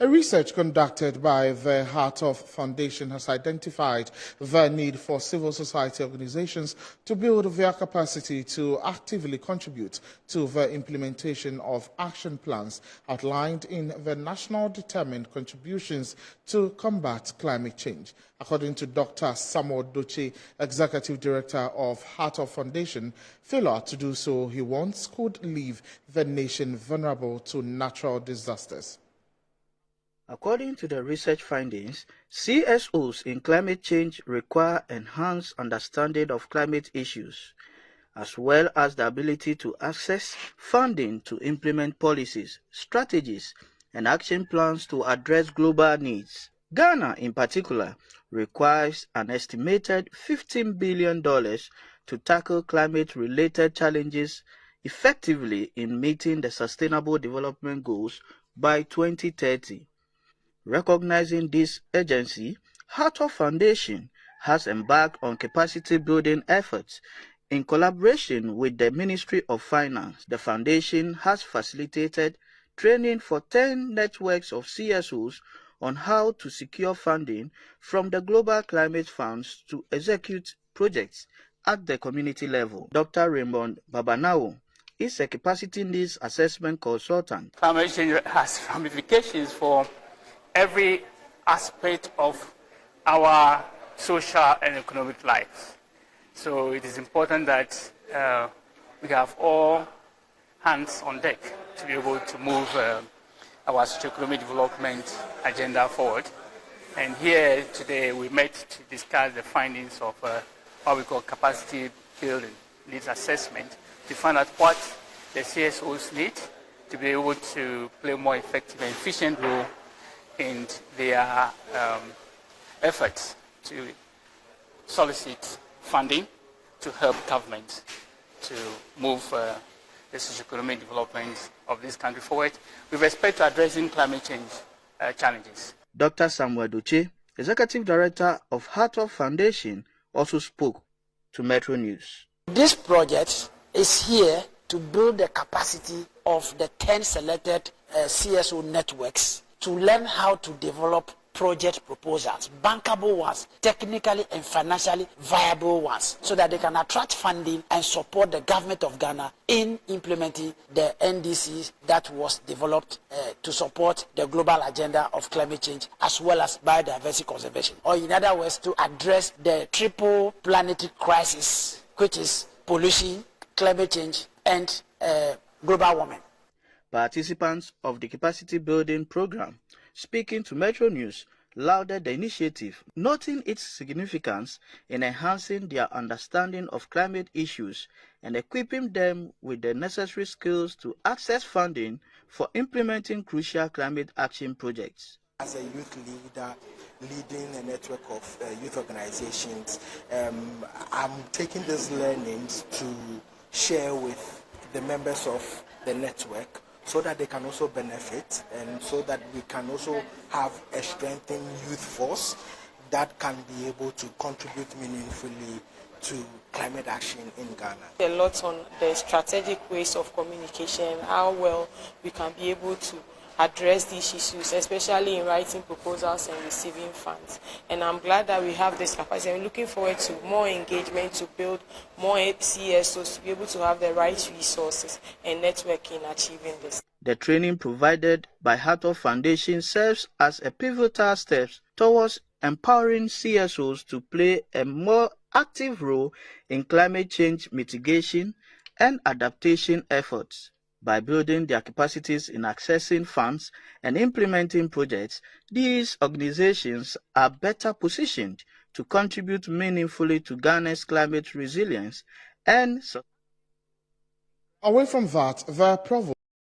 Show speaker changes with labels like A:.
A: A research conducted by the HATOF Foundation has identified the need for civil society organizations to build their capacity to actively contribute to the implementation of action plans outlined in the National Determined Contributions to Combat Climate Change. According to Dr. Samuel Doche, Executive Director of HATOF Foundation, failure to do so, he warns, could leave the nation vulnerable to natural disasters.
B: According to the research findings, CSOs in climate change require enhanced understanding of climate issues, as well as the ability to access funding to implement policies, strategies, and action plans to address global needs. Ghana, in particular, requires an estimated $15 billion to tackle climate-related challenges effectively in meeting the Sustainable Development Goals by 2030. Recognizing this urgency, HATOF Foundation has embarked on capacity-building efforts. In collaboration with the Ministry of Finance, the Foundation has facilitated training for 10 networks of CSOs on how to secure funding from the Global Climate Funds to execute projects at the community level. Dr. Raymond Babanao is a capacity needs assessment consultant.
C: Climate change has ramifications for every aspect of our social and economic life. So it is important that we have all hands on deck to be able to move our socio-economic development agenda forward. And here today we met to discuss the findings of what we call capacity building needs assessment to find out what the CSOs need to be able to play a more effective and efficient role in their efforts to solicit funding to help government to move the socio-economic development of this country forward with respect to addressing climate change challenges.
B: Dr. Samuel Doche, Executive Director of HATOF Foundation, also spoke to Metro News.
D: This project is here to build the capacity of the 10 selected CSO networks to learn how to develop project proposals, bankable ones, technically and financially viable ones, so that they can attract funding and support the government of Ghana in implementing the NDCs that was developed to support the global agenda of climate change as well as biodiversity conservation, or in other words, to address the triple planetary crisis, which is pollution, climate change, and global warming.
B: Participants of the capacity building program, speaking to Metro News, lauded the initiative, noting its significance in enhancing their understanding of climate issues and equipping them with the necessary skills to access funding for implementing crucial climate action projects.
E: As a youth leader leading a network of youth organizations, I'm taking these learnings to share with the members of the network so that they can also benefit and so that we can also have a strengthened youth force that can be able to contribute meaningfully to climate action in Ghana.
F: A lot on the strategic ways of communication, how well we can be able to address these issues, especially in writing proposals and receiving funds. And I'm glad that we have this capacity. I'm looking forward to more engagement to build more CSOs to be able to have the right resources and networking in achieving this.
B: The training provided by HATOF Foundation serves as a pivotal step towards empowering CSOs to play a more active role in climate change mitigation and adaptation efforts. By building their capacities in accessing funds and implementing projects, these organizations are better positioned to contribute meaningfully to Ghana's climate resilience and...
A: Away from that, the Provost